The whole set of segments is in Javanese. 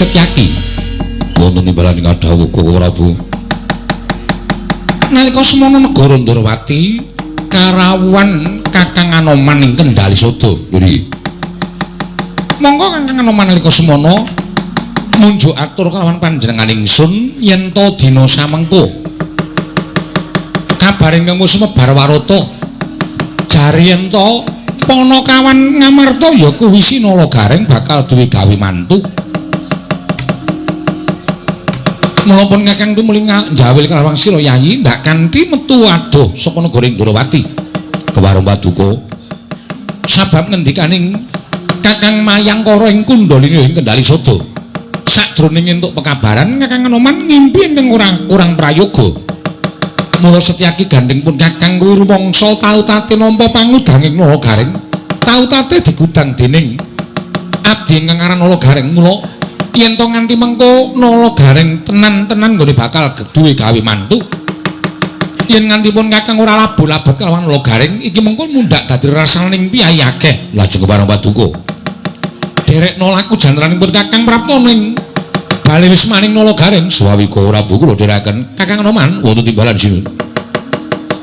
Setyaki wonten timbalaning adhawuh Prabu nalika semana negara Ndrawati karawuhan Kakang Anoman ing Kendali Sada nggih monggo Kakang Anoman nalika semana munjuk atur kalawan panjenengan ingsun yen to dina samengko kabar ingkang sumebar warata jari yen to Panakawan Ngamarta ya kuwi Sinala Gareng bakal duwe gawe mantu. Mula pun Kakang tumuli njawil kalawan sira yayi ndak kanthi metu adoh saka negara Ndrawati ke warung Paduka. Sabab ngendikaning Kakang Mayangkara ing Kundalini ing Kendali Sada. Sakjroning entuk pekabaran Kakang Anoman ngimpi ingkang kurang prayoga. Mula Setyaki gandeng pun Kakang kuwi rumangsa tau-tate nampa pangudanging Nala Gareng. Tau-tate digudang dening abdi ingkang aran Nala Gareng. Mula yen to nganti mengko Nala Gareng tenan-tenan nggone bakal duwe gawe mantu. Yen nganti pun Kakang ora labot-labot kalawan Nala Gareng iki mengko mundhak dadi rasaning piyayi akeh. Lajeng kepareng Paduka. Derek nolaku jantranipun Kakang prapta ning bali wis maning Nala Gareng swawika Prabu kula dherekaken Kakang Anoman wonten timbalan sinu.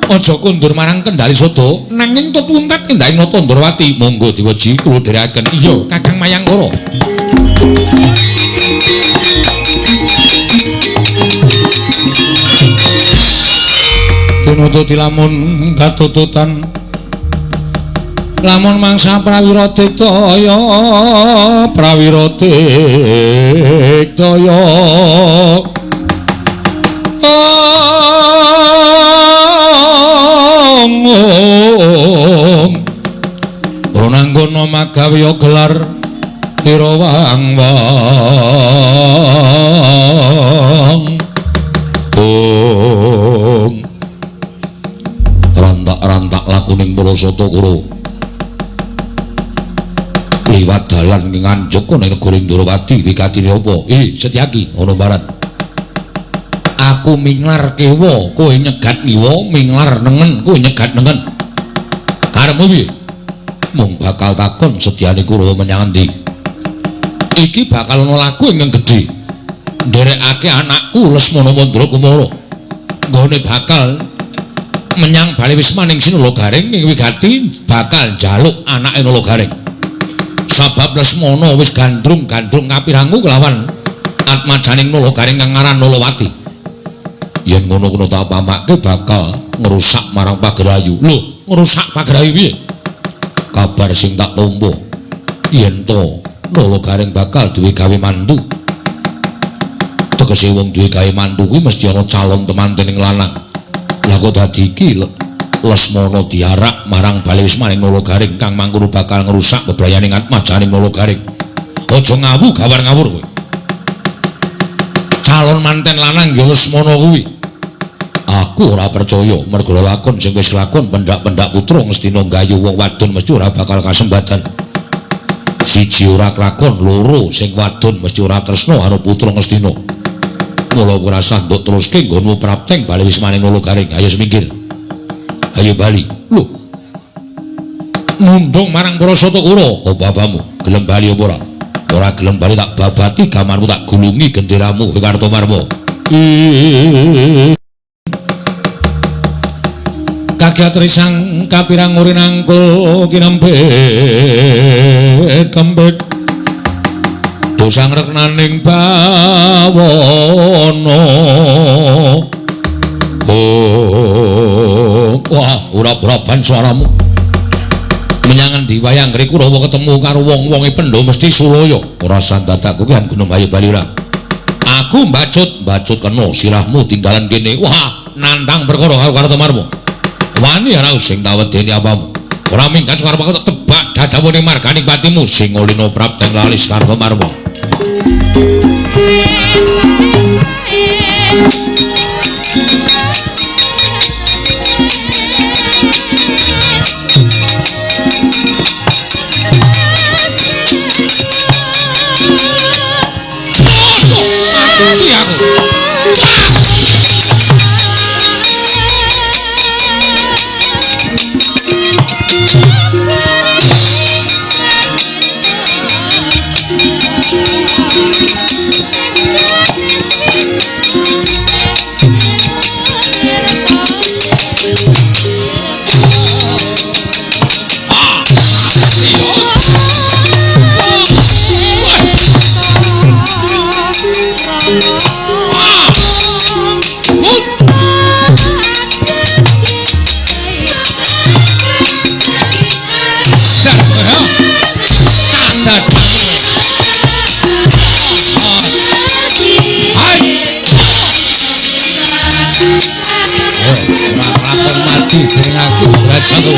Aja kundur marang Kendali Sada nanging tetuntat kendhaing nata Ndrawati monggo diweji kula dherekaken. Iya Kakang Mayangkara. Kinota dilamun katututan lamun mangsa prawira diktaya Ronanggono magawe gelar kira wang-wang rantak-rantak lakuning para Satakara liwat dalan ing Anjuk ning negara Ndrawati dikatine apa? Setyaki ana barat. Aku minglar kewa, kowe nyegat niwa, minglar nengen, kowe nyegat nengen. Karepmu piye? Mung bakal takon Setyane Kurawa menyang endi? Iki bakal ana laku ingkang gedhe. Nderekake anakku Lesmana Mandra Kumara. Nggone bakal menyang bali Wisma ning Sinala Gareng ing wigati bakal njaluk anake Nala Gareng. Sabab Lesmana wis gandrung-gandrung kapirangu kelawan atmajaning Nala Gareng kang aran Nalawati. Yen ngono kuwi tak pamake bakal ngrusak marang Pagerayu. Lho, ngrusak Pagerayu piye? Kabar sing tak tampa yen to Nala Gareng bakal duwe gawe mantu. Tegese wong duwe gawe mantu kuwi mesti ana calon temantening lanang. Lah kok dadi iki Lesmana diarak marang bali wismaning Nala Gareng kang mangkono bakal ngrusak bebrayaning atmajaning Nala Gareng. Aja ngawu gawar-ngawur kowe. Calon manten lanang ya Lesmana kuwi. Aku ora percaya mergo lakon sing wis lakon pendak-pendak putra Ngastina nggayu wong wadon mesti ora bakal kasembatan. Siji ora kelakon, loro sing wadon mesti ora tresna karo putra Ngastina. Mula ora usah nduk teruske nggonmu prapteng bali wismaning Nala Gareng. Ayo semingkir. Ayo bali. Lho. Nundung marang para Satakara, apa bapamu gelem bali apa ora? Ora gelem bali tak babati gamarmu tak gulungi genderamu ing Kartomarma. Kagiat risang kapirang uri nangkul kinempet kempet dosang reknaning bawono. Wah, urap-urapan suaramu menyangan diwayang ngeri Kurawa ketemu karo wong-wonge Pendha mesti sulaya. Ora sandadaku ki Gunung Bayu bali ora. Aku mbacut kena sirahmu tinggalan kene. Wah, nantang perkara karo Kartomarma. Wani ora sing tawedeni apamu. Ora minggat karo aku tebak dadawone marganing patimu sing ngolina prapteng lalis Kartomarma. Dengan aku raja tu.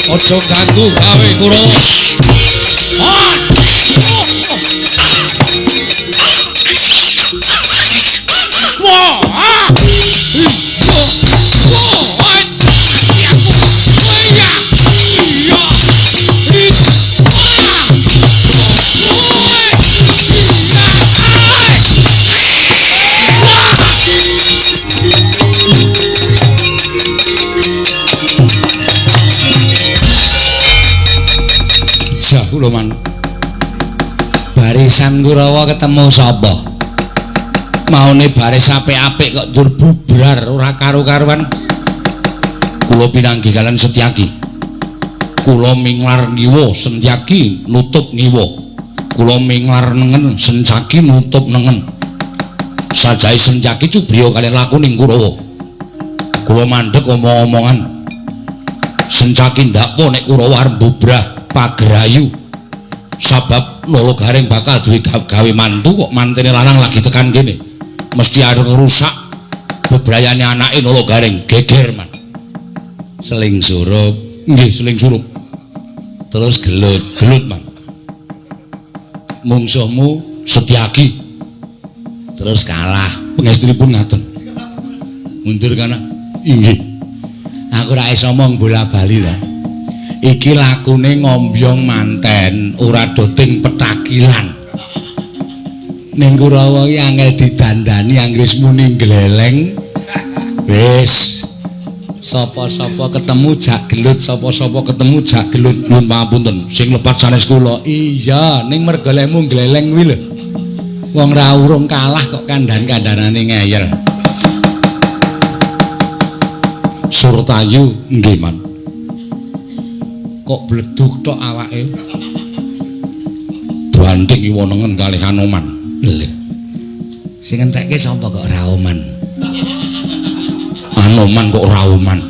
Ojo ganggu gawe Kurawa. Man. Barisan Kurawa ketemu sapa? Maune baris apik-apik kok njur bubrar ora karo-karuan. Kula pinanggih kalian Setyaki. Kula minglar ngiwa, Setyaki nutup ngiwa. Kula minglar nengen, Setyaki nutup nengen. Sajahe Setyaki cubriya kalian lakuning Kurawa. Kula mandheg omong-omongan. Setyaki ndakpo nek Kurawa arep bubrah pagrayu. Sabab Lolo Garing bakal duwe gawe mantu kok mantene lanang lagi tekan kene. Mesti arep ngerusak bebrayane anake Lolo Garing geger man. Seling surup, nggih seling surup. Terus gelut man. Mungsuhmu Setyaki. Terus kalah, pengestripun ngaten. Mundur kana. Inggih. Aku ora iso omong bola-bali to. Iki lakune ngombyong manten ora doting petakilan. Ning Kurawa iki angel didandani anggris muni gleleng. Wis sapa-sapa ketemu jak gelut, sapa-sapa ketemu jak gelut. Nuwun pangapunten sing lepat sanes kula. Iya, ning mergolemu gleleng kuwi lho. Wong ra urung kalah kok kandhan-kandhanane ngeyel. Surtayu nggih man. Kok bleduk tok awake. Banding iwa nengen kalih Anoman. Lho. Sing entekke sapa kok Raoman? Anoman kok Raoman.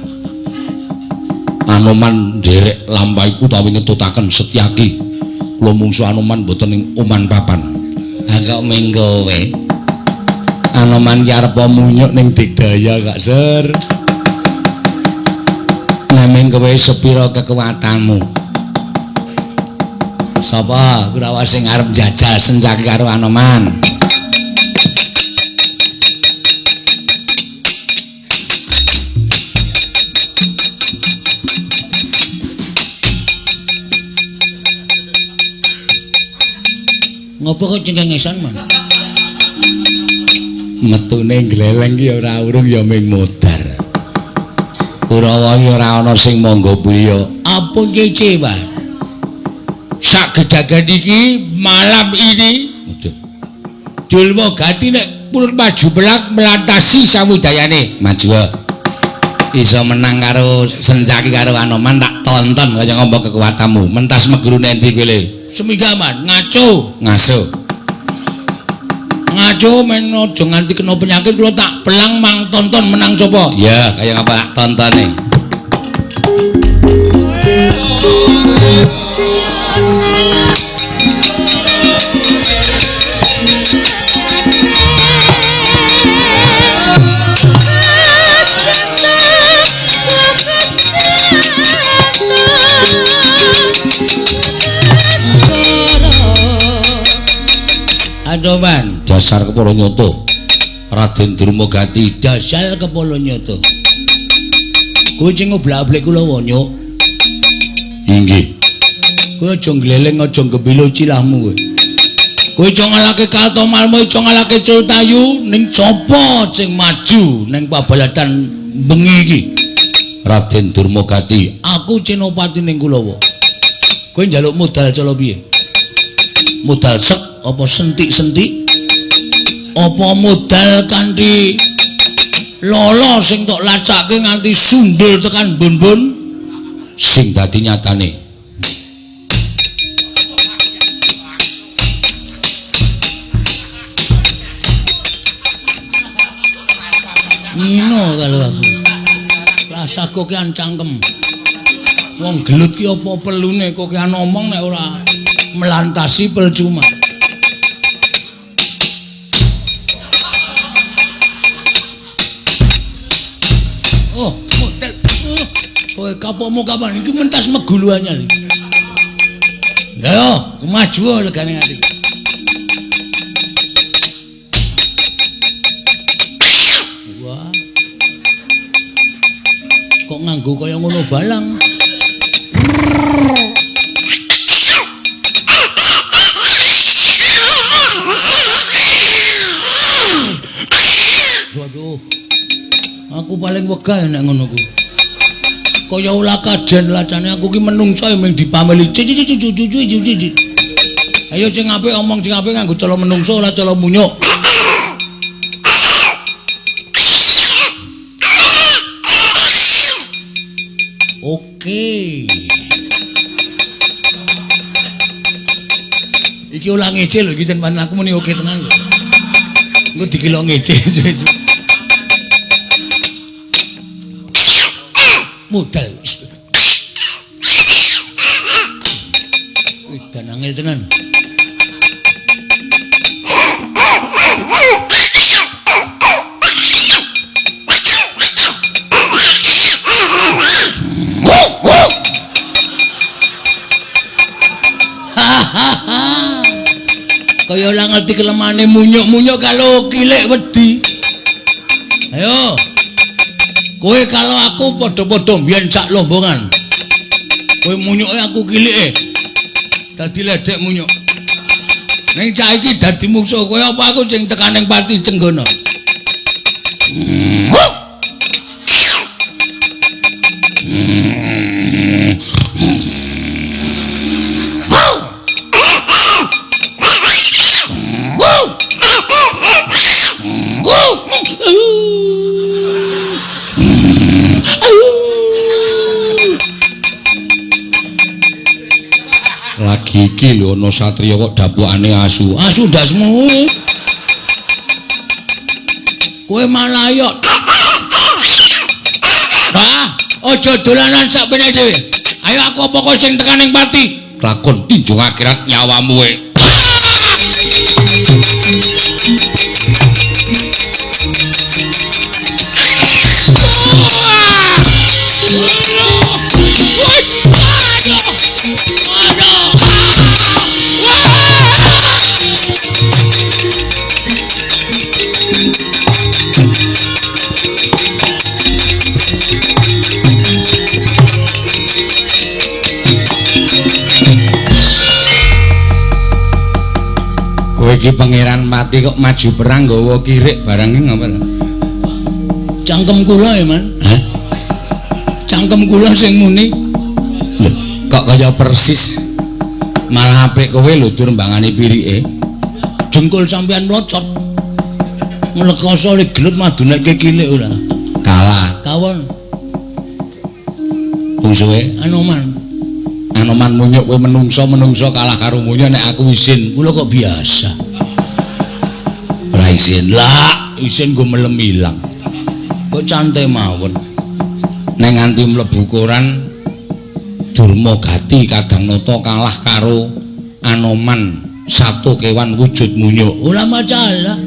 Anoman nderek lampahi utawi ngetutaken Setyaki. Kula mungsu Anoman mboten ing oman papan. Ha kok mengko kowe. Anoman ki arep munyuk ning digdaya Kak Sur. Nameng kowe sepira kekuatanmu? Sapa Kurawa sing arep njajal Setyaki karo Anoman? Ngopo kok cengengesan man? Metune gleleng ki ora urung ya ming modar. Kurawa ki ora ana sing mangga priya. Apa kece, Pak? Sak gedagan iki malam ini Dulma Gati nek purut maju belak melantasi samudayane. Maju. Iso menang karo Setyaki karo Anoman tak tonton kaya ngomong kekuatanmu. Mentas megurune endi kowe le? Seminggaman ngaco, ngaso. Ngaco men aja nganti kena penyakit kula tak belang mang tonton menang sapa? Ya, kaya apa tak tontone. Adoman dasar kepala nyoto Raden Durmagati dasar kepala nyoto kowe sing ngoblak-ablik kula wonyok inggih kowe aja gleleng aja gembilo cilahmu kowe aja ngalake kaltomalmu aja ngalake cultayu ning sapa sing maju ning pabaladan bengi iki Raden Durmagati aku Cenopati ning Kulawa kowe njaluk modal cala piye modal sek apa sentik-sentik apa modal kanthi lolo sing tok lacake nganti sundul tekan bun-bun sing dadi nyatane ngino kalau aku rasaku ki cangkem wong gelut ki apa pelune kok ki ngomong nek ora melantasi percuma. Oh, model. Kowe kapokmu kapan? Iki mentas megulu anyar. Ya, kemaju legane ati. Wah. Kok nganggo kaya ngono balang? Waduh. Aku paling wegah nek ngono ku. Kaya ulah kajen lacane aku ki menungso mung dipameli. Ayo sing apik omong sing apik nganggo cara menungso ora cara munyuk. Oke. Iki ulah ngece lho iki jan aku muni oke tenan kok. Engko dikilo ngece. Modal. Wih, dan angel tenan. Kaya ora ngerti kelemane munyuk-munyuk kalau kilik wedi. Ayo. Kowe kalau aku padha-padha mbiyen sak lombongan. Kowe munyuke aku kilike. Dadi ledek munyuk. Ning cah iki dadi musuh kowe apa aku sing tekaning Pati Cenggana. Lagi iki lho ana satriya kok dapukane asu. Asu ndasmu. Kowe malah yo. Wah, aja dolanan sak bene dhewe. Ayo aku apa kok sing tekan ning pati? Lakon tinjung akhirat nyawamu e. Kowe iki pangeran mati kok maju perang nggawa kirik barang iki ngapa ta? Cangkem kula ya, Man. Hah? Cangkem kula sing muni. Lho, kok kaya persis. Malah apik kowe lho dur mbangani pirike. Jengkul sampean mlocot. Nglekoso li gelut madunekke kilik ora. Kalah. Kawon. Musuhe Anoman. Anoman munyuk kowe menungso kalah karo munyuk nek aku isin. Kula kok biasa. Ora isin. Lah, isin go melem ilang. Kok cantik mawon. Nek nganti mlebu koran Durmagati Kadang-nata kalah karo Anoman satu kewan wujud munyuk. Ora masalah.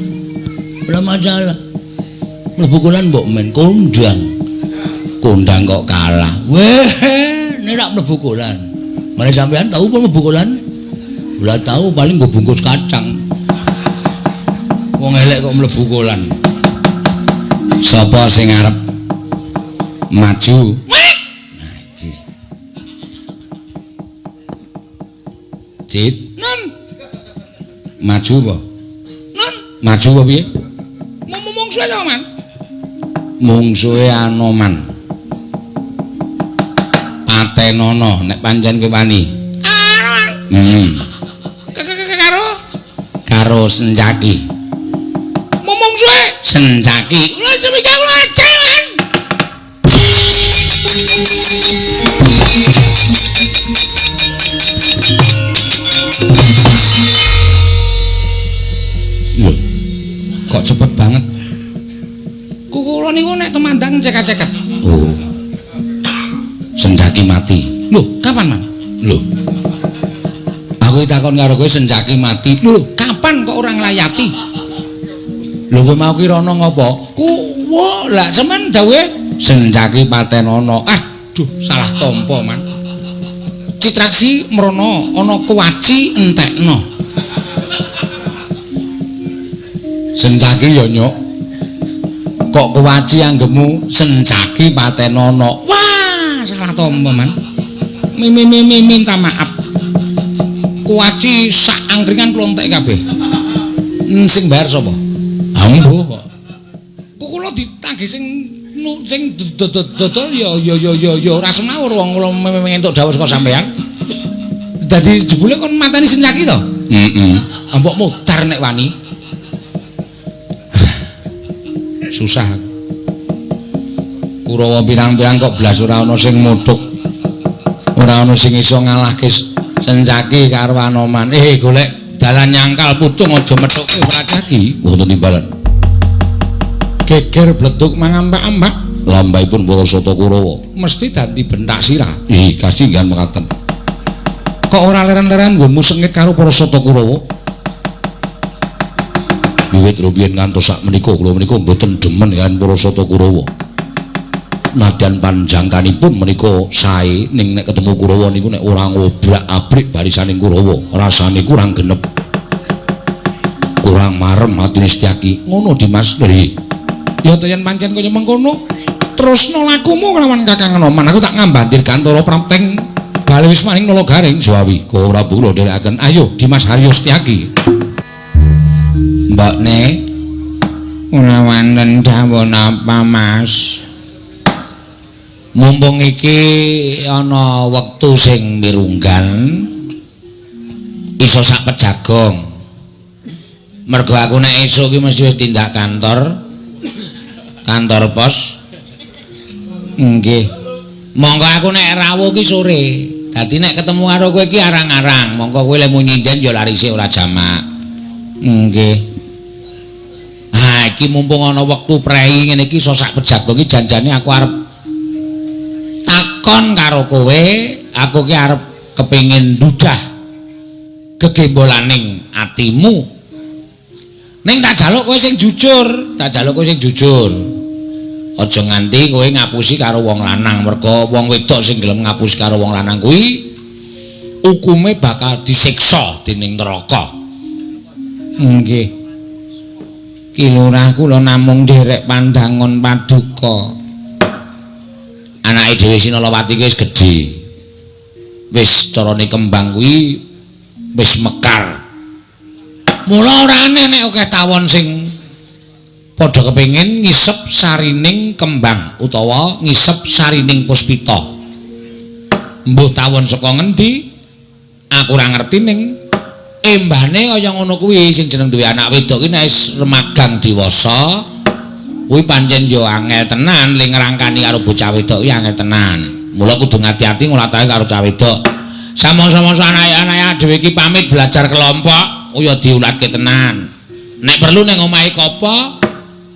Ora masalah. Mlebu koran mbok men kondang. Kondang kok kalah. Weh, nek rak mlebu koran. Mare sampean tahu apa mlebu koran? Ora tahu paling nggo bungkus kacang. Wong elek kok mlebu kolan. Sapa sing arep maju? Nah iki. Cit, Nun. maju apa? Nun, Maju apa piye? mungsuhe to, Man. Mungsuhe Anoman. Patenono nek pancen kowe wani. Karo Sencaki. Mungsuhe Sencaki. kula semika kula aceh, Man. Lho, kok cepet banget? Kula niku nek temandang ceket-ceket. Oh. Sencaki mati. Lho, kapan, Man? Lho. Aku takon karo kowe Sencaki mati. Lho, kapan kok orang layati? Lho kowe mau ki rono ngopo? Kuwo lah semen dawe Sencaki patenono. aduh salah tampa, Man. Citraksi mrono ana kuwaci entekno. Sencaki ya nyuk. Kok kuwaci anggemu Sencaki patenono. Wah, salah tampa, Man. Minta maaf. Kuwaci sak angkringan kula entek kabeh. Sing bayar sapa? Ambo kok. Kula ditagih sing dodol ya ora semawur wong kula entuk dawuh saka sampean. Dadi jebule kon mateni Sencaki to? Heeh. Mbok mutar nek wani. Susah. Kurawa pirang-pirang kok blas ora ana sing modhok. Ora ana sing iso ngalahke Sencaki karo Anoman. Golek dalan nyangkal pucung aja methuke Sencaki. Wonten timbalan. Geger bleduk mangambak-ambak. Lambaipun para sata Kurawa mesti dadi bentak sirah. Kasinggan mekaten. Kok ora leren-leren nggonmu sengit karo para sata Kurawa? Wiwit rumiyin ngantos sak menika kula menika mboten demen kan para sata Kurawa. Nadyan panjangkanipun menika sae ning nek ketemu Kurawa niku nek ora ngobrak-abrik barisaning Kurawa, rasane kurang genep. Kurang marem atine Setyaki. Ngono Dimas. Ya to yen pancen kaya mengkono, terusno lakumu kelawan Kakang Anoman. Aku tak ngambantir Gantara Prapting bali wis maning nala garing Jawi. Kula Prabu kula dherekaken. Ayo Dimas Haryo Setyaki. Mbakne ora wonten dawuh napa, Mas? Mumpung iki ana wektu sing mirunggan iso sak pejagong. Mergo aku nek esuk iki mesti wis tindak kantor pos. Nggih. Monggo aku nek rawuh ki sore. Dadi nek ketemu karo kowe iki arang-arang, monggo kowe lemu nyinden ya larise ora jamak. Nggih. saiki mumpung ana wektu prei ngene iki iso sak pejago iki janjane aku arep takon karo kowe, aku ki arep kepengin ndudah gegembolaning atimu. Ning tak jaluk kowe sing jujur, Aja nganti kowe ngapusi karo wong lanang, merga wong wedok sing gelem ngapusi karo wong lanang kuwi hukume bakal disiksa dening neraka. Nggih. Ki Lurah kula namung nderek pandangon paduka. Anake dhewe Sinalawati wis gedhe. Wis carane kembang kuwi wis mekar. Mula ora aneh nek akeh tawon sing padha kepengin ngisep sarining kembang utawa ngisep sarining puspita. Mbuh tawon saka ngendi? Aku ora ngerti ning embane kaya ngono kuwi sing jeneng duwe anak wedok ki nek wis remagang dewasa kuwi pancen yo angel tenan ling ngrangkani karo bocah wedok ki angel tenan. Mula kudu ngati-ati ngolatake karo cah wedok. Sama-sama anak-anak dhewe iki pamit belajar kelompok ya diulatke tenan. Nek perlu ning omahe kopo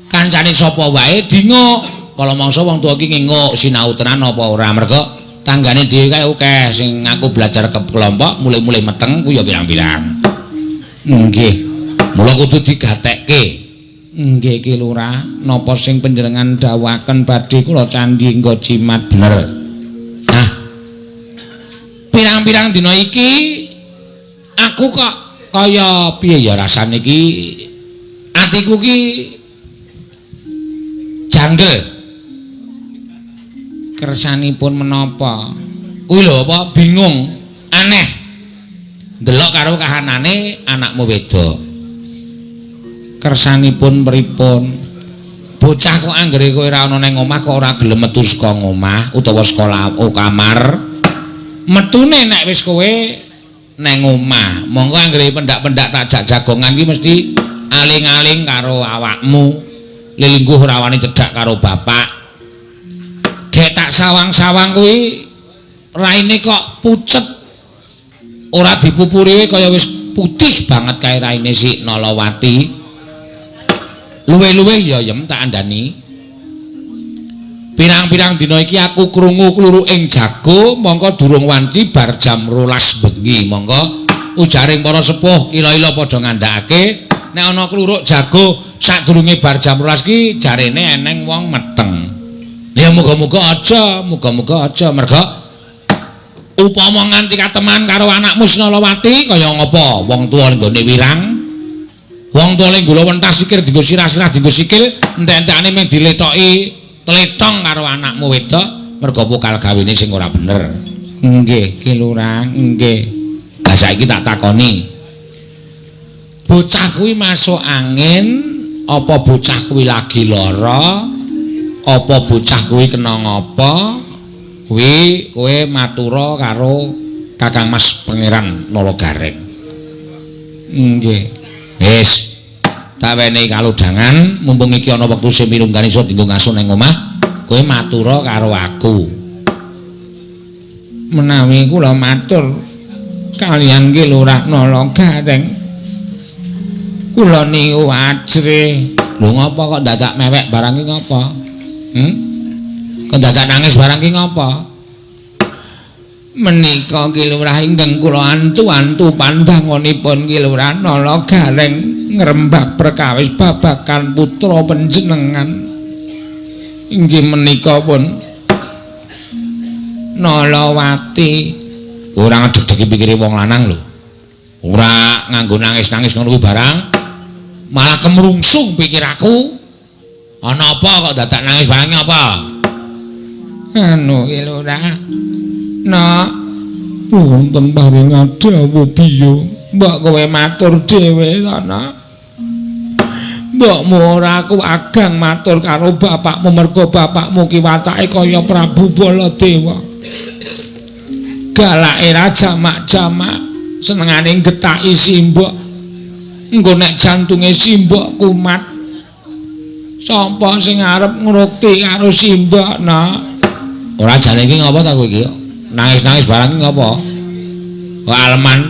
kancane sapa wae dinguk. Kala mangsa wong tuwa iki nginguk sinau tenan apa ora merga tanggane dhewe kae akeh sing ngaku belajar ke kelompok mulai-mulai meteng ku ya pirang-pirang. Nggih. Mula kudu digatekke. Nggih Ki Lurah, napa sing panjenengan dawuhaken badhe kula candhi nggo jimat bener. Nah. Pirang-pirang dina iki aku kok kaya piye ya rasane iki atiku ki janggel. Kersanipun menapa? Kuwi lho apa bingung, aneh. Delok karo kahanane anakmu wedok. Kersanipun pripun? Bocah kok anggere kowe ora ana ning omah kok ora gelem metu saka omah utawa sekolah kamar. Metune nek wis kowe neng omah. Monggo anggere pendak-pendak tak jak jagongan iki mesti aling-aling karo awakmu. Lilingguh ora wani cedhak karo bapak. Gek tak sawang-sawang kuwi raine kok pucet. Ora dipupuri kaya wis putih banget kae raine si Nalawati. Luwe-luwe ya yem tak andani. Pirang-pirang dina iki aku krungu kluruking jago mongko durung wanci bar jam 12 bengi. Monggo ujaring para sepuh ila-ila padha ngandhakake nek ana kluruk jago sadurunge bar jam 12 ki jarene eneng wong meteng. Ya muga-muga aja merga upama nganti kateman karo anakmu Sinalawati kaya ngapa wong tuwa nggone wirang. Wong tuwa ning gula wentas sikir dienggo sirah-sirah dienggo sikil entek-entekane mung diletoki tletong karo anakmu wedok merga pokal gawene sing ora bener. Nggih, Ki Lurah, nggih. Lah saiki tak takoni. Bocah kuwi masuk angin apa bocah kuwi lagi lara? Apa bocah kuwi kena ngapa? Kuwi kowe matura karo Kakang Mas Pangeran Nalagareng. Nggih. Wis. Tak wenehi kalodhangan mumpung iki ana wektu sing minunggan iso dienggo ngaso ning omah, kowe matura karo aku. Menawi kula matur kaliyan Ki Lurah Nalagareng. Kula niku ajre. Lho ngapa kok dadak mewek barang iki ngapa? Kok dadak nangis barang ki ngapa? Menika Ki Lurah ingkang kula antu-antu pandangonipun Ki Lurah Nalagareng ngrembak perkawis babagan putra panjenengan. Inggih menika pun Nalawati. Ora ngedeg-degi pikire wong lanang lho. Ora nganggo nangis-nangis ngono kuwi barang. Malah kemrungsung pikir aku. Ana apa kok dadak nangis barang apa? Anu Ki Lurah. Nak wonten paring dawuh biyo. Mbok kowe matur dhewe ta, Nak. Mbokmu ora aku agang matur karo bapakmu merga bapakmu ki wacake kaya Prabu Baladewa. Galake ra jamak-jamak, senengane getaki simbok. Engko nek jantunge simbok kumat. Sapa sing arep ngrukti karo simbok, Nak? Ora jane iki ngapa ta kowe iki? Nangis-nangis barang iki ngapa? Kok aleman?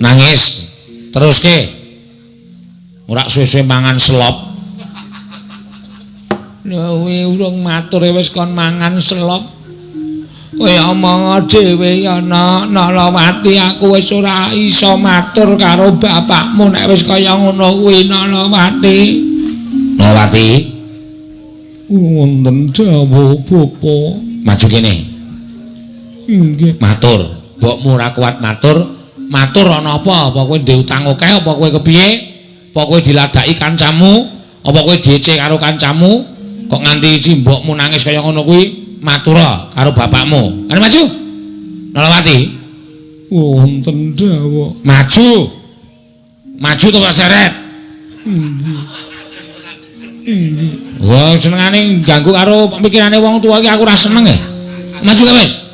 Nangis. Teruske. Ora suwe-suwe mangan selop. Kuwi urung matur wis kon mangan selop. Kowe omong dhewe ya Nalawati, aku wis ora iso matur karo bapakmu nek wis kaya ngono kuwi Nalawati. Nalawati. Wonten dawuh bapa. Maju kene. Inggih. Matur. Mbokmu ora kuat matur. Matur ana apa? Apa kowe ndek utang akeh apa kowe kepiye? Apa kowe diladaki kancamu? Apa kowe diece karo kancamu? Kok nganti si mbokmu nangis kaya ngono kuwi? Matura karo bapakmu. Kan maju. Nalawati. Wonten dawuh. Maju. Maju to seret. Wah, senengane ganggu karo pikirane wong tuwa iki aku ora seneng ya. Maju kae wis.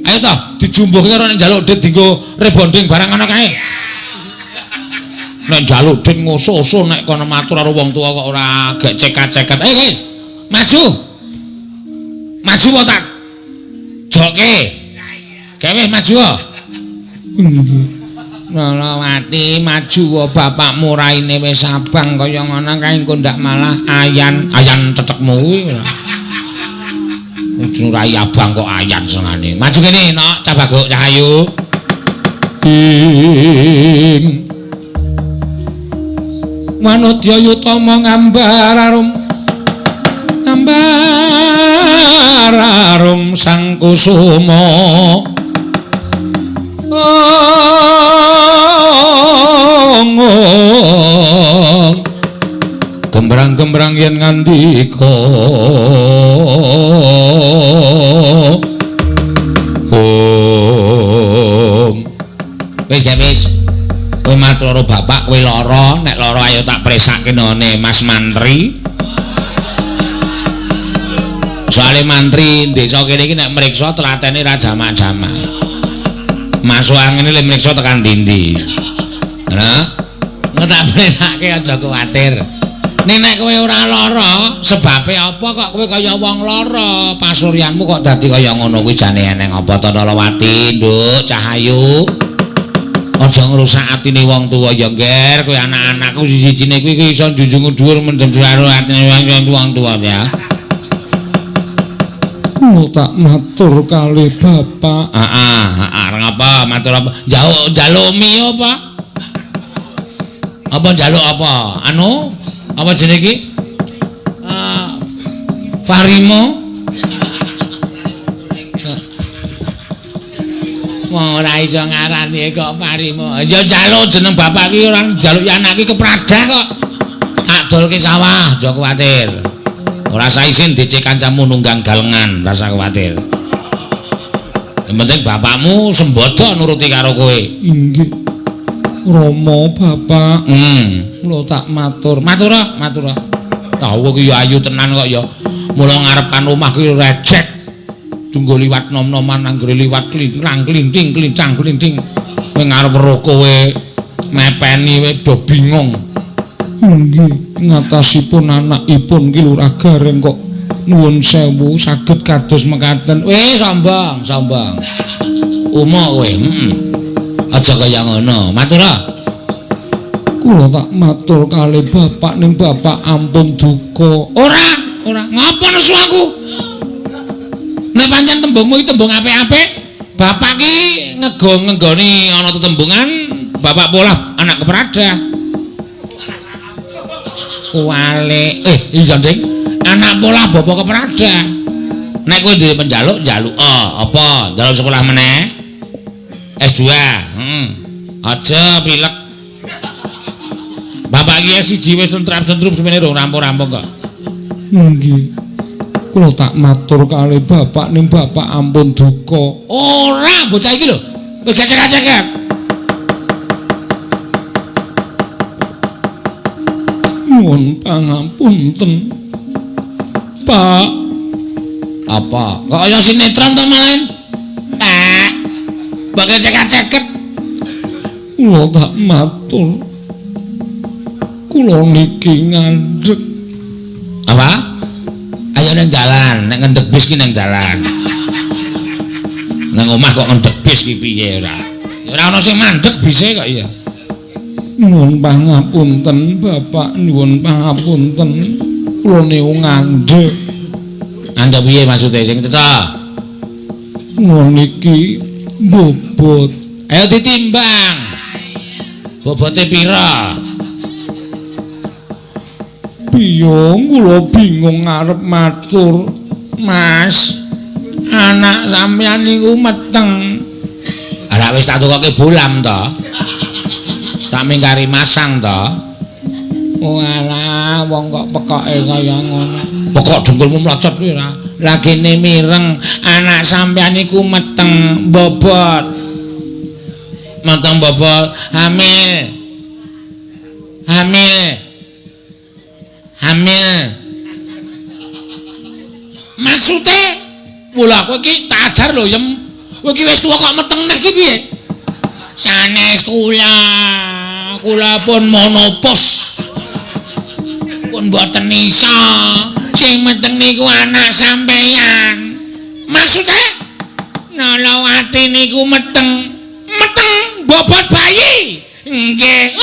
Ayo toh dijumbuhke karo nek njaluk dit dienggo rebonding barang ana kae. Nek njaluk dit ngoso-oso nek kono matur karo wong tuwa kok ora gek cekat-cekat. Ayo kae. Maju. Maju wae tak. Joke. Gawe maju. Nalawati maju wae bapakmu raine wis abang kaya ngono kae engko ndak malah ayan cetekmu kuwi. Ujung rai abang kok ayan senane. Maju kene nok Cabaguk Cahayu. Ing Manodya Yutama ngambararum sang kusuma. Gembrang-gembrang yen ngandika wis kowe matur karo bapak kowe lara nek lara ayo tak presake none Mas Mantri. Soale mantri desa kene iki nek mriksa tlatene ra jamak-jamak. Masuk angin le mriksa tekan ndi-ndi. Nah, ngetak presake aja kuwatir. Nek kowe ora lara, sebabe apa kok kowe kaya wong lara? Pasuryanmu kok dadi kaya ngono kuwi jane eneng apa to Nalawati, Nduk Cahayu? Aja ngrusak atine wong tuwa ya, Nger. Kowe anak-anakku siji-sijine kuwi iso njunjung dhuwur mendem karo atine wong tuwa ya. Kula tak matur kalih bapak. Heeh, ngapa? Matur apa? Njaluk mi apa? Apa njaluk apa? Anu apa jenenge iki? Farimo. Wong ora iso ngarani kok Farimo. Ya njaluk jeneng bapak iki ora njaluk anak iki kepradah kok. Tak dolke sawah, aja kuwatir. Ora usah isin dicek kancamu nunggang galengan, ora usah kuwatir. Yang penting bapakmu sembodo nuruti karo kowe. Inggih. Rama bapak. Kula tak matur. Matur. Tahu kok ya ayu tenan kok ya. Mula ngarepan omah kuwi recek. Tunggu liwat nom-noman anggere liwat klinting klincang klinting. Kowe ngarep weruh kowe mepeni kowe do bingung. Nggih, ngatasipun anakipun ki Lurah Gareng kok nuwun sewu saged kados mekaten. Wis sombong. Umo kowe, aja kaya ngono. Matur. Kula tak matur kalih bapak ning bapak ampun duka. Ora. Ngapa nesu aku? Nek pancen tembungmu iki tembung apik-apik, bapak ki ngenggoni ana tetembungan bapak pola anak kepradah. Wale, iya Ding. Anak pola bapak kepradah. Nek kowe duwe penjaluk, njaluk apa? Njaluk sekolah meneh? S2. Aja pilek. Bapak iki siji wis sentrap-sentrup semene rong rampung-rampung kok. Nggih. Kula tak matur kalih bapak ning bapak ampun duka. Ora, bocah iki lho. Wis gecek-gecek. Nuwun pangapunten. Pak. Apa? Kok kaya sinetron to malah? Pak. Bakal ceket-ceket. Kula tak matur. Kula niki ngandhek. Apa? Ayo nang dalan, nek ngendeg bis ki nang dalan. Nang omah kok ngendeg bis ki piye ora? Ya ora ana sing mandeg bise kok ya. Nuwun pangapunten, Bapak, nuwun pangapunten. kula niku ngandhek. Anda piye maksude sing cetha? Ngono iki bobot. Ayo ditimbang. Bobote pira? Piye kula bingung arep matur, Mas. Anak sampeyan niku meteng. Ora wis tak tukoke bolam to. Tak mingkari masang to. Oh alah, wong kok pekoke kaya ngono. Pokok dengkulmu mlocot kuwi ora. Lah kene mireng, anak sampeyan niku meteng bobot. Meteng bobot hamil. Hamil. Hamil. Maksude Mula kowe iki tak ajar lho, Yem. Kowe iki wis tuwa kok meteng neh iki piye? sanes kula pun monopos. Pun mboten iso. Sing meteng niku anak sampeyan. Maksude nolo ati niku meteng. Meteng bobot bayi. Nggih.